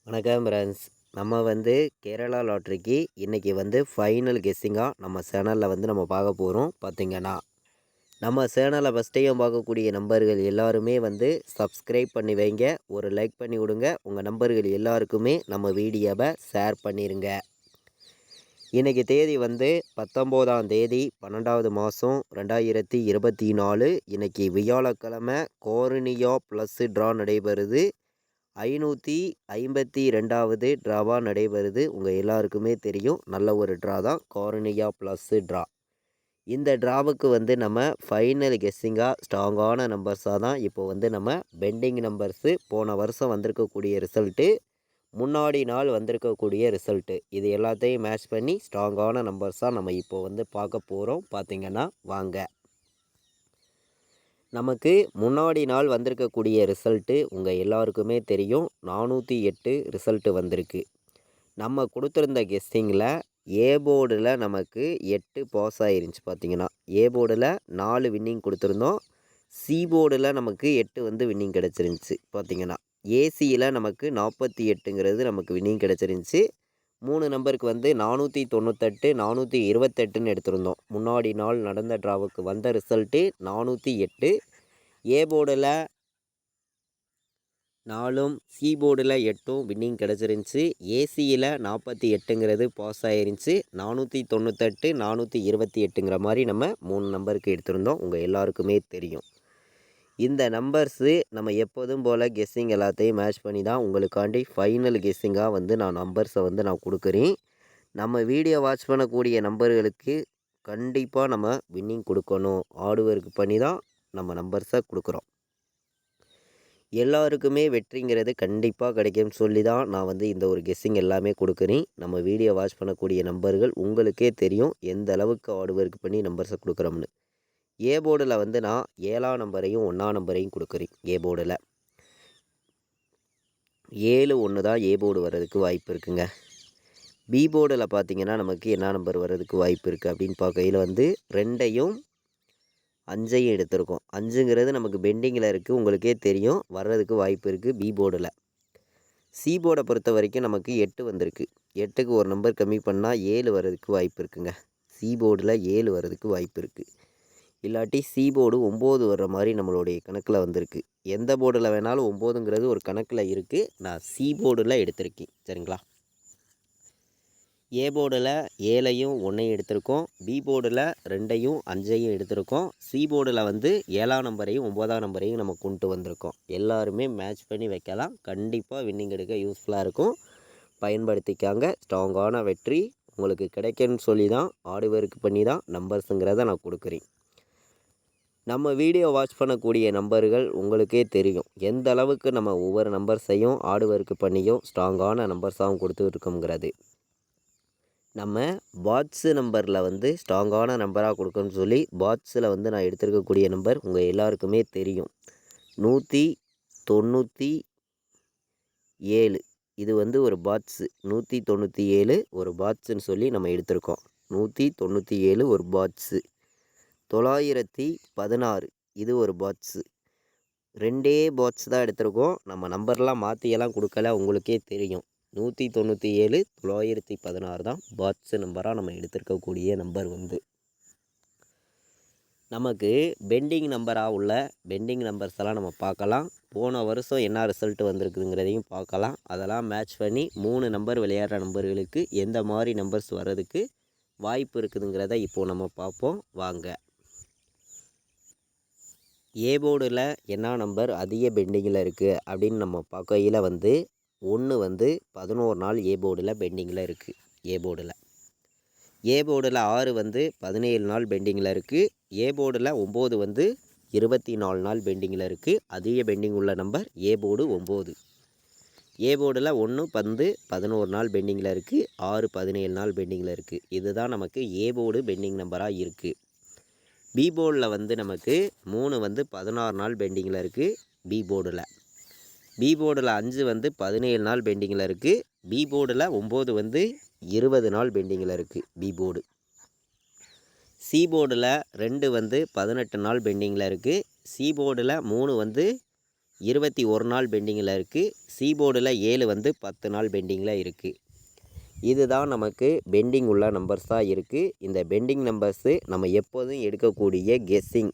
வணக்கம் ஃப்ரெண்ட்ஸ். நம்ம கேரளா லாட்ரிக்கு இன்றைக்கி ஃபைனல் கெஸ்ஸிங்காக நம்ம சேனலில் நம்ம பார்க்க போகிறோம். பார்த்திங்கன்னா நம்ம சேனலை ஃபஸ்ட் டைம் பார்க்கக்கூடிய நம்பர்கள் எல்லாருமே சப்ஸ்கிரைப் பண்ணி வைங்க, ஒரு லைக் பண்ணி விடுங்க. உங்கள் நம்பர்கள் எல்லாருக்குமே நம்ம வீடியோவை ஷேர் பண்ணிடுங்க. இன்றைக்கி தேதி 19ஆம் தேதி 12வது மாதம் 2024. இன்றைக்கி வியாழக்கிழமை கோர்னியா ப்ளஸ் ட்ரா நடைபெறுது. 552வது ட்ராவாக நடைபெறுது. உங்கள் எல்லாருக்குமே தெரியும், நல்ல ஒரு ட்ரா தான் கார்னியா ப்ளஸ் ட்ரா. இந்த ட்ராவுக்கு நம்ம ஃபைனல் கெஸ்ஸிங்காக ஸ்ட்ராங்கான நம்பர்ஸாக தான் இப்போ நம்ம பெண்டிங் நம்பர்ஸு, போன வருஷம் வந்திருக்கக்கூடிய ரிசல்ட்டு, முன்னாடி நாள் வந்திருக்கக்கூடிய ரிசல்ட்டு, இது எல்லாத்தையும் மேட்ச் பண்ணி ஸ்ட்ராங்கான நம்பர்ஸாக நம்ம இப்போ பார்க்க போகிறோம். பார்த்திங்கன்னா வாங்க. நமக்கு முன்னாடி நாள் வந்திருக்கக்கூடிய ரிசல்ட்டு உங்கள் எல்லாருக்குமே தெரியும், 408 ரிசல்ட்டு வந்திருக்கு. நம்ம கொடுத்துருந்த கெஸ்ஸிங்கில் ஏ போர்டில் நமக்கு 8 பாஸ் ஆகிருந்துச்சு. பார்த்திங்கன்னா ஏ போர்டில் 4 வின்னிங் கொடுத்துருந்தோம். சி போர்டில் நமக்கு 8 வின்னிங் கிடச்சிருந்துச்சு. பார்த்திங்கன்னா ஏசியில் நமக்கு 48ங்கிறது நமக்கு வின்னிங் கிடச்சிருந்துச்சு. 3 நம்பருக்கு 498 428ன்னு எடுத்திருந்தோம். முன்னாடி நாள் நடந்த ட்ராவுக்கு வந்த ரிசல்ட்டு 408. ஏ போர்டில் 4ம் சி போர்டில் 8ம் வின்னிங் கிடச்சிருந்துச்சி. ஏசியில் 48ங்கிறது பாஸ் ஆகிருந்துச்சி. 498 428ங்கிற மாதிரி நம்ம 3 நம்பருக்கு எடுத்திருந்தோம். உங்கள் எல்லாருக்குமே தெரியும். இந்த நம்பர்ஸு நம்ம எப்போதும் போல் கெஸ்ஸிங் எல்லாத்தையும் மேட்ச் பண்ணி தான் உங்களுக்காண்டி ஃபைனல் கெஸ்ஸிங்காக நான் நம்பர்ஸை நான் கொடுக்குறேன். நம்ம வீடியோ வாட்ச் பண்ணக்கூடிய நம்பர்களுக்கு கண்டிப்பாக நம்ம வின்னிங் கொடுக்கணும். ஹார்ட் ஒர்க் பண்ணி தான் நம்ம நம்பர்ஸை கொடுக்குறோம். எல்லாருக்குமே வெற்றிங்கிறது கண்டிப்பாக கிடைக்கும்னு சொல்லி தான் நான் இந்த ஒரு கெஸ்ஸிங் எல்லாமே கொடுக்குறேன். நம்ம வீடியோ வாட்ச் பண்ணக்கூடிய நம்பர்கள் உங்களுக்கே தெரியும் எந்த அளவுக்கு ஹார்ட் ஒர்க் பண்ணி நம்பர்ஸை கொடுக்குறோம்னு. ஏ போர்டில் நான் 7ஆம் நம்பரையும் 1ஆம் நம்பரையும் கொடுக்குறேன். ஏ போர்டில் 7-1 தான் ஏ போர்டு வர்றதுக்கு வாய்ப்பு இருக்குங்க. பி போர்டில் பார்த்திங்கன்னா நமக்கு என்ன நம்பர் வர்றதுக்கு வாய்ப்பு இருக்குது அப்படின்னு பார்க்கையில் 2யும் 5யும் எடுத்திருக்கோம். 5ங்கிறது நமக்கு பெண்டிங்கில் இருக்குது, உங்களுக்கே தெரியும், வர்றதுக்கு வாய்ப்பு இருக்குது பி போர்டில். சி போர்டை பொறுத்த வரைக்கும் நமக்கு 8 வந்திருக்கு. 8க்கு ஒரு நம்பர் கம்மி பண்ணால் 7 வர்றதுக்கு வாய்ப்பு இருக்குங்க. சி போர்டில் 7 வர்றதுக்கு வாய்ப்பு இருக்குது. இல்லாட்டி சி போர்டு 9 வர்ற மாதிரி நம்மளுடைய கணக்கில் வந்திருக்கு. எந்த போர்டில் வேணாலும் 9ங்கிறது ஒரு கணக்கில் இருக்குது. நான் சி போர்டில் எடுத்திருக்கேன். சரிங்களா? ஏ போர்டில் 7யும் 1யும் எடுத்திருக்கோம். பி போர்டில் 2யும் 5யும் எடுத்திருக்கோம். சி போர்டில் 7ஆம் நம்பரையும் 9ஆம் நம்பரையும் நம்ம கொண்டு வந்திருக்கோம். எல்லாருமே மேட்ச் பண்ணி வைக்கலாம். கண்டிப்பாக வின்னிங் எடுக்க யூஸ்ஃபுல்லாக இருக்கும். பயன்படுத்திக்காங்க. ஸ்ட்ராங்கான வெற்றி உங்களுக்கு கிடைக்குன்னு சொல்லி தான் ஹார்ட் ஒர்க் பண்ணி தான் நம்பர்ஸுங்கிறத நான் கொடுக்குறேன். நம்ம வீடியோ வாட்ச் பண்ணக்கூடிய நம்பர்கள் உங்களுக்கே தெரியும் எந்த அளவுக்கு நம்ம ஒவ்வொரு நம்பர்ஸையும் ஹார்ட் ஒர்க் பண்ணியும் ஸ்ட்ராங்கான நம்பர்ஸாகவும் கொடுத்துருக்கோங்கிறது. நம்ம பாட்ஸு நம்பரில் ஸ்ட்ராங்கான நம்பராக கொடுக்கணும்னு சொல்லி பாட்ஸில் நான் எடுத்திருக்கக்கூடிய நம்பர் உங்கள் எல்லாருக்குமே தெரியும், 197. இது ஒரு பாட்ஸு. 197 ஒரு பாட்ஸுன்னு சொல்லி நம்ம எடுத்திருக்கோம். 197 ஒரு பாட்ஸு. 916 இது ஒரு பாட்ஸு. 2 பாட்ஸ் தான் எடுத்திருக்கோம். நம்ம நம்பர்லாம் மாற்றியெல்லாம் கொடுக்கல, உங்களுக்கே தெரியும். 197 916 தான் பாட்ஸு நம்பராக நம்ம எடுத்திருக்கக்கூடிய நம்பர். நமக்கு பெண்டிங் நம்பராக உள்ள பெண்டிங் நம்பர்ஸ் எல்லாம் நம்ம பார்க்கலாம். போன வருஷம் என்ன ரிசல்ட் வந்திருக்குங்கிறதையும் பார்க்கலாம். அதெல்லாம் மேட்ச் பண்ணி 3 நம்பர் விளையாடுற நம்பர்களுக்கு எந்த மாதிரி நம்பர்ஸ் வர்றதுக்கு வாய்ப்பு இருக்குதுங்கிறத இப்போது நம்ம பார்ப்போம். வாங்க. ஏ போர்டில் என்ன நம்பர் அதிக பெண்டிங்கில் இருக்குது அப்படின்னு நம்ம பார்க்கையில் 1 11 நாள் ஏ போர்டில் பெண்டிங்கில் இருக்குது. ஏ போர்டில் 6 17 நாள் பெண்டிங்கில் இருக்குது. ஏ போர்டில் 9 24 நாள் பெண்டிங்கில் இருக்குது. அதிக பெண்டிங் உள்ள நம்பர் ஏ போர்டு 9. ஏ போர்டில் 1 11 நாள் பெண்டிங்கில் இருக்குது. 6 17 நாள் பெண்டிங்கில் இருக்குது. இதுதான் நமக்கு ஏ போர்டு பெண்டிங் நம்பராக இருக்குது. பி போர்டில் நமக்கு 3 16 நாள் பெண்டிங்கில் இருக்குது. பி போர்டில் 5 17 நாள் பெண்டிங்கில் இருக்குது. பி போர்டில் 9 20 நாள் பெண்டிங்கில் இருக்குது. B board. சி போர்டில் 2 18 நாள் பெண்டிங்கில் இருக்குது. சி போர்டில் 3 21 நாள் பெண்டிங்கில் இருக்குது. சி போர்டில் 7 வந்து 10 நாள் பெண்டிங்கில் இருக்குது. இதுதான் நமக்கு பெண்டிங் உள்ள நம்பர்ஸ் தான் இருக்குது. இந்த பெண்டிங் நம்பர்ஸு நம்ம எப்போதும் எடுக்கக்கூடிய கெஸ்ஸிங்,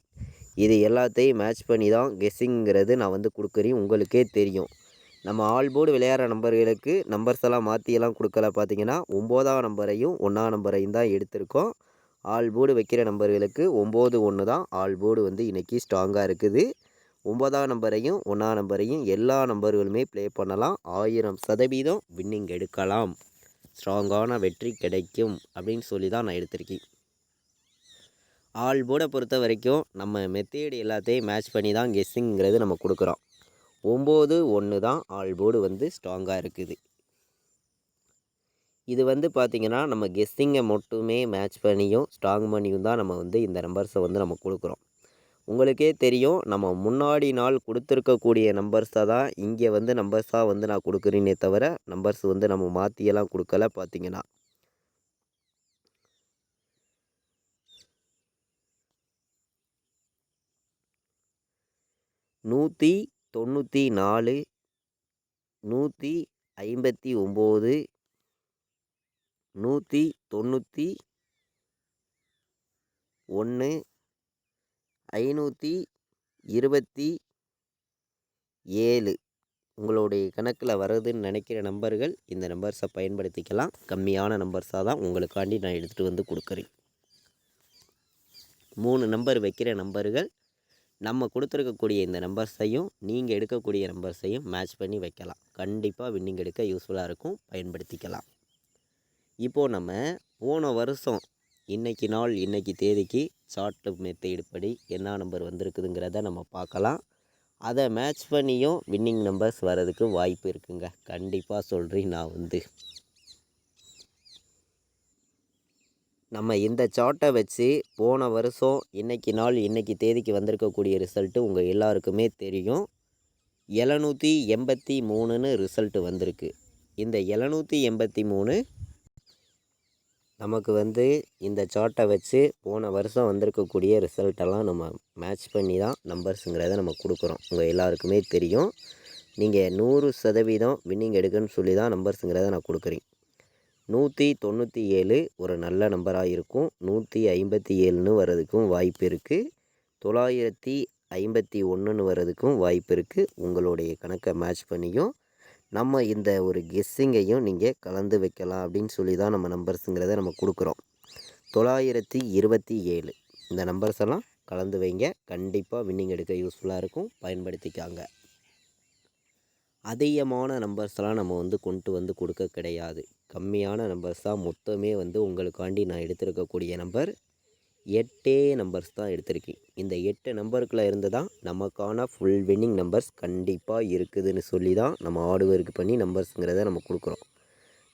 இது எல்லாத்தையும் மேட்ச் பண்ணி தான் கெஸ்ஸிங்கிறது நான் வந்து கொடுக்குறேன். உங்களுக்கே தெரியும், நம்ம ஆல் போர்டு விளையாடுற நம்பர்களுக்கு நம்பர்ஸ் எல்லாம் மாற்றியெல்லாம் கொடுக்கல. பார்த்தீங்கன்னா 9ஆம் நம்பரையும் 1ஆம் நம்பரையும் தான் எடுத்திருக்கோம். ஆல் போர்டு வைக்கிற நம்பர்களுக்கு 9-1 தான் ஆல் போர்டு வந்து இன்றைக்கி ஸ்ட்ராங்காக இருக்குது. 9ஆம் நம்பரையும் 1ஆம் நம்பரையும் எல்லா நம்பர்களுமே ப்ளே பண்ணலாம். 1000% வின்னிங் எடுக்கலாம், ஸ்ட்ராங்கான வெற்றி கிடைக்கும் அப்படின்னு சொல்லி தான் நான் எடுத்திருக்கேன். ஆல் போர்டை பொறுத்த வரைக்கும் நம்ம மெத்தேடு எல்லாத்தையும் மேட்ச் பண்ணி தான் கெஸ்ஸிங்கிறது நம்ம கொடுக்குறோம். 9-1 தான் ஆல் போர்டு வந்து ஸ்ட்ராங்காக இருக்குது. இது வந்து பார்த்திங்கன்னா நம்ம கெஸ்ஸிங்கை மட்டுமே மேட்ச் பண்ணியும் ஸ்ட்ராங் பண்ணியும் தான் நம்ம வந்து இந்த நம்பர்ஸை வந்து நம்ம கொடுக்குறோம். உங்களுக்கே தெரியும், நம்ம முன்னாடி நாள் கொடுத்துருக்கக்கூடிய நம்பர்ஸை தான் இங்கே வந்து நம்பர்ஸாக வந்து நான் கொடுக்குறேனே தவிர நம்பர்ஸ் வந்து நம்ம மாற்றியெல்லாம் கொடுக்கல. பார்த்திங்கன்னா 194, 159, 191, 527 உங்களுடைய கணக்கில் வருதுன்னு நினைக்கிற நம்பர்கள் இந்த நம்பர்ஸை பயன்படுத்திக்கலாம். கம்மியான நம்பர்ஸாக தான் உங்களுக்காண்டி நான் எடுத்துகிட்டு வந்து கொடுக்குறேன். 3 நம்பர் வைக்கிற நம்பர்கள் நம்ம கொடுத்துருக்கக்கூடிய இந்த நம்பர்ஸையும் நீங்கள் எடுக்கக்கூடிய நம்பர்ஸையும் மேட்ச் பண்ணி வைக்கலாம். கண்டிப்பாக வின்னிங் எடுக்க யூஸ்ஃபுல்லாக இருக்கும், பயன்படுத்திக்கலாம். இப்போது நம்ம போன வருஷம் இன்றைக்கி நாள் இன்றைக்கி தேதிக்கு சார்ட் மெத்தேடு படி என்ன நம்பர் வந்திருக்குதுங்கிறத நம்ம பார்க்கலாம். அதை மேட்ச் பண்ணியும் வின்னிங் நம்பர்ஸ் வர்றதுக்கு வாய்ப்பு இருக்குங்க. கண்டிப்பாக சொல்கிறேன். நான் வந்து நம்ம இந்த சார்ட்டை வச்சு போன வருஷம் இன்றைக்கி நாள் இன்றைக்கி தேதிக்கு வந்திருக்கக்கூடிய ரிசல்ட்டு உங்கள் எல்லாருக்குமே தெரியும். 783ன்னு ரிசல்ட்டு வந்திருக்கு. இந்த 783 நமக்கு வந்து இந்த சார்ட்டை வச்சு போன வருஷம் வந்திருக்கக்கூடிய ரிசல்ட்டெல்லாம் நம்ம மேட்ச் பண்ணி தான் நம்பர்ஸுங்கிறத நம்ம கொடுக்குறோம். உங்கள் எல்லாருக்குமே தெரியும். நீங்கள் 100% வின்னிங் எடுக்குன்னு சொல்லி தான் நம்பர்ஸுங்கிறத நான் கொடுக்குறேன். 197 ஒரு நல்ல நம்பராக இருக்கும். 157ன்னு வர்றதுக்கும் வாய்ப்பு இருக்குது. 951ன்னு வர்றதுக்கும் வாய்ப்பு இருக்குது. உங்களுடைய கணக்கை மேட்ச் பண்ணியும் நம்ம இந்த ஒரு கெஸ்ஸிங்கையும் நீங்கள் கலந்து வைக்கலாம் அப்படின்னு சொல்லி தான் நம்ம நம்பர்ஸுங்கிறத நம்ம கொடுக்குறோம். 927 இந்த நம்பர்ஸ் எல்லாம் கலந்து வைங்க. கண்டிப்பாக வின்னிங் எடுக்க யூஸ்ஃபுல்லாக இருக்கும், பயன்படுத்திக்காங்க. அதிகமான நம்பர்ஸ்லாம் நம்ம வந்து கொண்டு வந்து கொடுக்க கிடையாது. கம்மியான நம்பர்ஸ் தான் மொத்தமே வந்து உங்களுக்காண்டி நான் எடுத்திருக்கக்கூடிய நம்பர் 8 நம்பர்ஸ் தான் எடுத்திருக்கேன். இந்த 8 நம்பருக்குள்ளே இருந்து தான் நமக்கான ஃபுல் வின்னிங் நம்பர்ஸ் கண்டிப்பாக இருக்குதுன்னு சொல்லி தான் நம்ம ஹார்ட் ஒர்க் பண்ணி நம்பர்ஸுங்கிறத நம்ம கொடுக்குறோம்.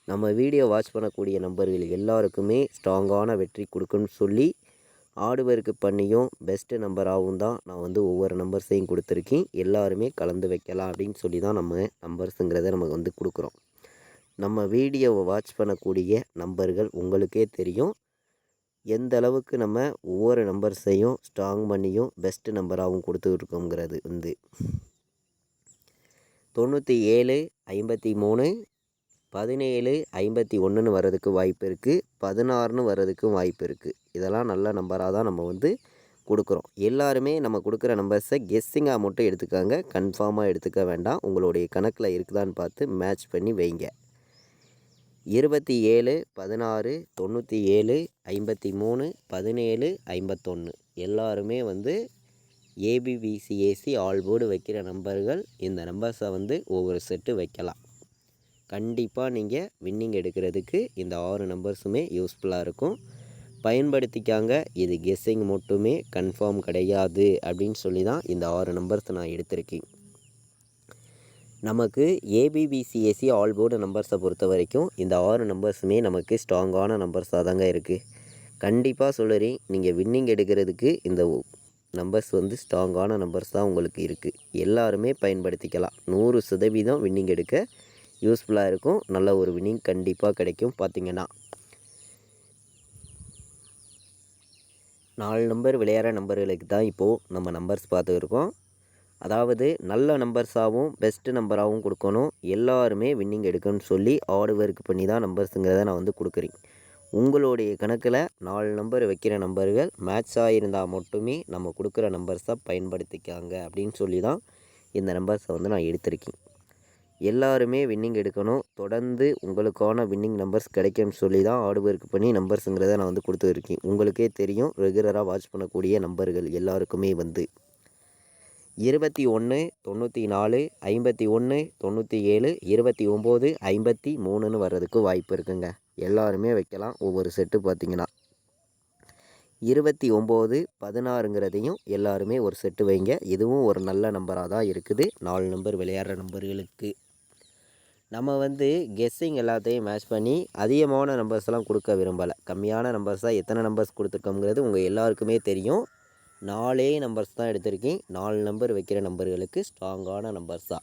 நம்ம வீடியோ வாட்ச் பண்ணக்கூடிய நம்பர்கள் எல்லாருக்குமே ஸ்ட்ராங்கான வெற்றி கொடுக்குன்னு சொல்லி ஹார்ட் ஒர்க் பண்ணியும் பெஸ்ட்டு நம்பராகவும் தான் நான் வந்து ஒவ்வொரு நம்பர்ஸையும் கொடுத்துருக்கேன். எல்லாருமே கலந்து வைக்கலாம் அப்படின்னு சொல்லி தான் நம்ம நம்பர்ஸுங்கிறத நம்ம வந்து கொடுக்குறோம். நம்ம வீடியோவை வாட்ச் பண்ணக்கூடிய நம்பர்கள் உங்களுக்கே தெரியும் எந்த அளவுக்கு நம்ம ஒவ்வொரு நம்பர்ஸையும் ஸ்ட்ராங் பண்ணியும் பெஸ்ட்டு நம்பராகவும் கொடுத்துருக்கோங்கிறது வந்து 97, 53, 17, 51ன்னு வர்றதுக்கு வாய்ப்பு இருக்குது. 16ன்னு வர்றதுக்கும் வாய்ப்பு இருக்குது. இதெல்லாம் நல்ல நம்பராக தான் நம்ம வந்து கொடுக்குறோம். எல்லாருமே நம்ம கொடுக்குற நம்பர்ஸை கெஸ்ஸிங்காக மட்டும் எடுத்துக்காங்க, கன்ஃபார்மாக எடுத்துக்க வேண்டாம். உங்களுடைய கணக்கில் இருக்குதான்னு பார்த்து மேட்ச் பண்ணி வைங்க. 27, 16, 97, 53, 17, 51 எல்லாருமே வந்து ஏபிபிசிஏசி ஆல் போர்டு வைக்கிற நம்பர்கள். இந்த நம்பர்ஸை வந்து ஒவ்வொரு செட்டு வைக்கலாம். கண்டிப்பாக நீங்கள் வின்னிங் எடுக்கிறதுக்கு இந்த 6 நம்பர்ஸுமே யூஸ்ஃபுல்லாக இருக்கும், பயன்படுத்திக்காங்க. இது கெஸ்ஸிங் மட்டுமே, கன்ஃபார்ம் கிடையாது அப்படின்னு சொல்லி தான் இந்த 6 நம்பர்ஸ் நான் எடுத்திருக்கேன். நமக்கு ஏபிபிசிஎஸ்சி ஆல் போர்டு நம்பர்ஸை பொறுத்த வரைக்கும் இந்த 6 நம்பர்ஸுமே நமக்கு ஸ்ட்ராங்கான நம்பர்ஸாக தாங்க இருக்குது. கண்டிப்பாக சொல்லுறேன், நீங்கள் வின்னிங் எடுக்கிறதுக்கு இந்த நம்பர்ஸ் வந்து ஸ்ட்ராங்கான நம்பர்ஸ் தான் உங்களுக்கு இருக்குது. எல்லாருமே பயன்படுத்திக்கலாம். 100% வின்னிங் எடுக்க யூஸ்ஃபுல்லாக இருக்கும். நல்ல ஒரு வின்னிங் கண்டிப்பாக கிடைக்கும். பார்த்திங்கன்னா 4 நம்பர் விளையாடுற நம்பர்களுக்கு தான் இப்போது நம்ம நம்பர்ஸ் பார்த்துருக்கோம். அதாவது நல்ல நம்பர்ஸாகவும் பெஸ்ட்டு நம்பராகவும் கொடுக்கணும். எல்லாருமே வின்னிங் எடுக்கணும்னு சொல்லி ஹார்ட் ஒர்க் பண்ணி தான் நம்பர்ஸுங்கிறத நான் வந்து கொடுக்குறேன். உங்களுடைய கணக்கில் 4 நம்பர் வைக்கிற நம்பர்கள் மேட்ச் ஆகியிருந்தால் மட்டுமே நம்ம கொடுக்குற நம்பர்ஸை பயன்படுத்திக்காங்க அப்படின்னு சொல்லி தான் இந்த நம்பர்ஸை வந்து நான் எடுத்திருக்கேன். எல்லாருமே வின்னிங் எடுக்கணும். தொடர்ந்து உங்களுக்கான வின்னிங் நம்பர்ஸ் கிடைக்கும்னு சொல்லி தான் ஹார்ட் ஒர்க் பண்ணி நம்பர்ஸுங்கிறத நான் வந்து கொடுத்துருக்கேன். உங்களுக்கே தெரியும், ரெகுலராக வாட்ச் பண்ணக்கூடிய நம்பர்கள் எல்லாருக்குமே வந்து 21 94 51 97 29 53ன்னு வர்றதுக்கு வாய்ப்பு இருக்குங்க. எல்லாருமே வைக்கலாம். ஒவ்வொரு செட்டு பார்த்திங்கன்னா 29 16ங்கிறதையும் எல்லாருமே ஒரு செட்டு வைங்க. இதுவும் ஒரு நல்ல நம்பராக தான் இருக்குது 4 நம்பர் விளையாடுற நம்பர்களுக்கு. நம்ம வந்து கெஸ்ஸிங் எல்லாத்தையும் மேட்ச் பண்ணி அதிகமான நம்பர்ஸ்லாம் கொடுக்க விரும்பலை. கம்மியான நம்பர்ஸாக எத்தனை நம்பர்ஸ் கொடுத்துருக்கோங்கிறது உங்கள் எல்லாருக்குமே தெரியும். 4 நம்பர்ஸ் தான் எடுத்திருக்கேன். 4 நம்பர் வைக்கிற நம்பர்களுக்கு ஸ்ட்ராங்கான நம்பர்ஸாக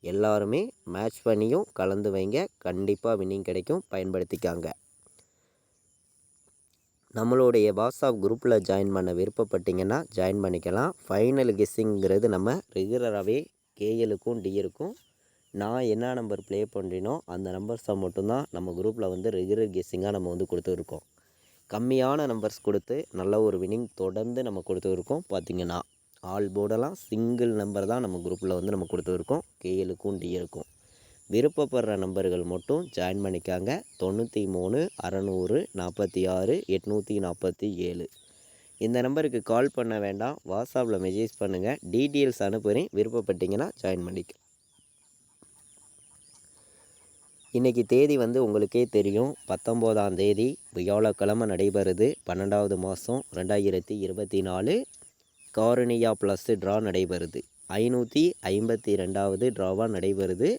எல்லாருமே மேட்ச் பண்ணியும் கலந்து வைங்க. கண்டிப்பாக வின்னிங் கிடைக்கும். பயன்படுத்திக்காங்க. நம்மளுடைய வாட்ஸ்அப் குரூப்பில் ஜாயின் பண்ண விருப்பப்பட்டீங்கன்னா ஜாயின் பண்ணிக்கலாம். ஃபைனல் கெஸ்ஸிங்கிறது நம்ம ரெகுலராகவே கேஎலுக்கும் டிஎலுக்கும் நான் என்ன நம்பர் ப்ளே பண்ணுறேனோ அந்த நம்பர்ஸை மட்டும்தான் நம்ம குரூப்பில் வந்து ரெகுலர் கெஸ்ஸிங்காக நம்ம வந்து கொடுத்துருக்கோம். கம்மியான நம்பர்ஸ் கொடுத்து நல்ல ஒரு வின்னிங் தொடர்ந்து நம்ம கொடுத்துருக்கோம். பார்த்திங்கன்னா ஆல் போர்டெல்லாம் சிங்கிள் நம்பர் தான் நம்ம குரூப்பில் வந்து நம்ம கொடுத்துருக்கோம். கேஎலுக்கும் டிஎலுக்கும் விருப்பப்படுற நம்பர்கள் மட்டும் ஜாயின் பண்ணிக்காங்க. 93 600 46 847 இந்த நம்பருக்கு கால் பண்ண வேண்டாம். வாட்ஸ்அப்பில் மெசேஜ் பண்ணுங்கள். டீட்டெயில்ஸ் அனுப்புகிறேன். விருப்பப்பட்டீங்கன்னா ஜாயின் பண்ணிக்க. இன்றைக்கி தேதி வந்து உங்களுக்கே தெரியும், 19ஆம் தேதி வியாழக்கிழமை நடைபெறுது. 12வது மாதம் 2024 கார்னியா ப்ளஸ் ட்ரா நடைபெறுது. 552வது ட்ராவாக நடைபெறுது.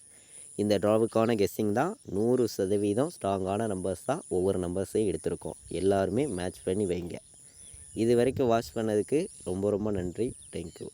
இந்த ட்ராவுக்கான கெஸ்ஸிங் தான் 100% ஸ்ட்ராங்கான நம்பர்ஸ் தான். ஒவ்வொரு நம்பர்ஸையும் எடுத்திருக்கோம். எல்லாருமே மேட்ச் பண்ணி வைங்க. இது வரைக்கும் வாட்ச் பண்ணதுக்கு ரொம்ப ரொம்ப நன்றி. தேங்க்யூ.